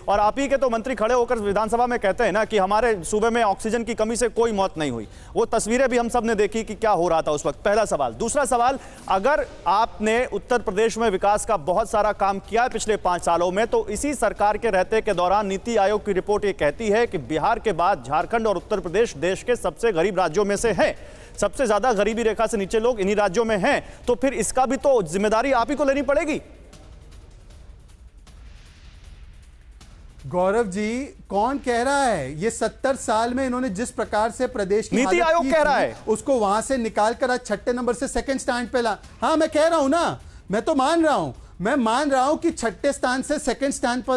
और आप ही के तो मंत्री खड़े होकर विधानसभा में कहते हैं ना कि हमारे सूबे में ऑक्सीजन की कमी से कोई मौत नहीं हुई। वो तस्वीरें भी हम सब ने देखी कि क्या हो रहा था उस वक्त। पहला सवाल। दूसरा सवाल, अगर आपने उत्तर प्रदेश में विकास का बहुत सारा काम किया है पिछले 5 सालों में, तो इसी सरकार के रहते के दौरान नीति आयोग की रिपोर्ट ये कहती है कि बिहार के बाद झारखंड और उत्तर प्रदेश देश के सबसे गरीब राज्यों में से हैं। सबसे ज्यादा गरीबी रेखा से नीचे लोग इन्हीं राज्यों में हैं। तो फिर इसका भी तो जिम्मेदारी आप ही को लेनी पड़ेगी। गौरव जी, कौन कह रहा है? ये 70 साल में इन्होंने जिस प्रकार से प्रदेश की नीति आयोग कह रहा है, उसको वहां से निकाल कर आज 6 नंबर से 2nd स्टैंड पे ला। हाँ, मैं कह रहा हूं ना, मैं तो मान रहा हूं, मैं मान रहा हूं कि 6ठे स्थान से 2nd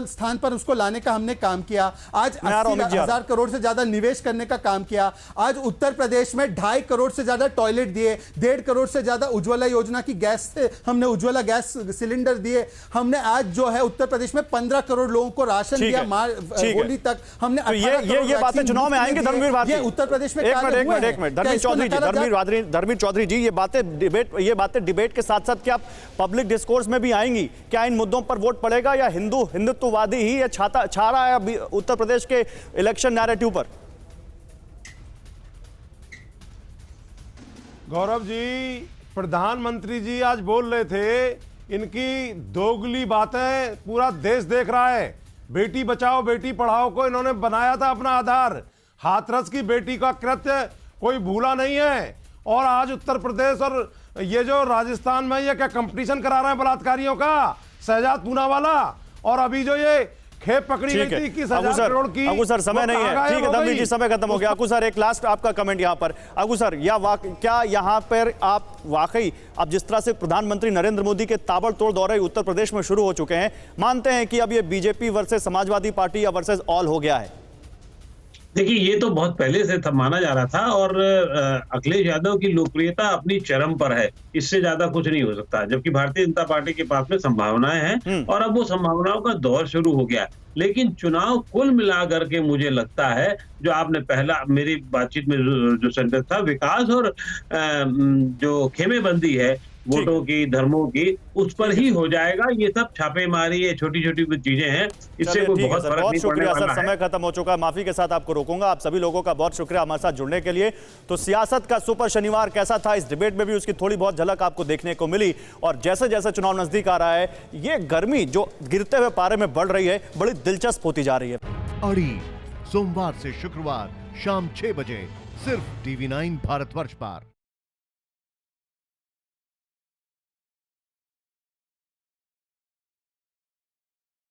स्थान पर उसको लाने का हमने काम किया। आज 80,000 करोड़ से ज्यादा निवेश करने का काम किया। आज उत्तर प्रदेश में 2.5 करोड़ से ज्यादा टॉयलेट दिए, 1.5 करोड़ से ज्यादा उज्ज्वला योजना की गैस से हमने उज्ज्वला गैस सिलेंडर दिए। हमने आज जो है उत्तर प्रदेश में 15 करोड़ लोगों को राशन दिया होली तक। हमने तो ये बातें चुनाव में आएंगे धर्मवीर भारती। उत्तर प्रदेश में धर्मवीर चौधरी जी, ये बातें डिबेट के साथ साथ क्या पब्लिक डिस्कोर्स में भी आएंगी? क्या इन मुद्दों पर वोट पड़ेगा या हिंदुत्ववादी ही ये छा रहा है उत्तर प्रदेश के इलेक्शन नैरेटिव पर? गौरव जी, प्रधानमंत्री जी आज बोल रहे थे, इनकी दोगली बातें पूरा देश देख रहा है। बेटी बचाओ बेटी पढ़ाओ को इन्होंने बनाया था अपना आधार। हाथरस की बेटी का कृत्य कोई भूला नहीं है। और आज उत्तर प्रदेश और ये जो राजस्थान में ये क्या कंपटीशन करा रहे हैं बलात्कारियों का, शहजाद पूनावाला, और अभी जो ये खेप पकड़ी गई थी 21,000 करोड़ की। अगू सर, समय नहीं है, ठीक है धर्मवीर जी, समय खत्म हो गया। अगू सर, एक लास्ट आपका कमेंट यहाँ पर। अगू सर, क्या यहाँ पर आप वाकई, अब जिस तरह से प्रधानमंत्री नरेंद्र मोदी के ताबड़तोड़ दौरे उत्तर प्रदेश में शुरू हो चुके हैं, मानते हैं कि अब ये बीजेपी वर्सेस समाजवादी पार्टी या वर्सेस ऑल हो गया है? देखिए, ये तो बहुत पहले से था, माना जा रहा था, और अखिलेश यादव की लोकप्रियता अपनी चरम पर है। इससे ज्यादा कुछ नहीं हो सकता, जबकि भारतीय जनता पार्टी के पास में संभावनाएं हैं और अब वो संभावनाओं का दौर शुरू हो गया। लेकिन चुनाव कुल मिलाकर के मुझे लगता है, जो आपने पहला मेरी बातचीत में जो सेंटेंस था, विकास और जो खेमेबंदी है वोटों की, धर्मों की, उस पर ही हो जाएगा। ये सब छापेमारी, ये छोटी छोटी चीजें हैं, इससे कोई बहुत फर्क नहीं पड़ने वाला है। समय खत्म हो चुका है, माफी के साथ आपको रोकूंगा। आप सभी लोगों का बहुत शुक्रिया हमारे साथ जुड़ने के लिए। तो सियासत का सुपर शनिवार कैसा था, इस डिबेट में भी उसकी थोड़ी बहुत झलक आपको देखने को मिली। और जैसे जैसे चुनाव नजदीक आ रहा है, ये गर्मी जो गिरते हुए पारे में बढ़ रही है, बड़ी दिलचस्प होती जा रही है। अड़ी सोमवार से शुक्रवार शाम 6 बजे सिर्फ TV9 भारतवर्ष पर।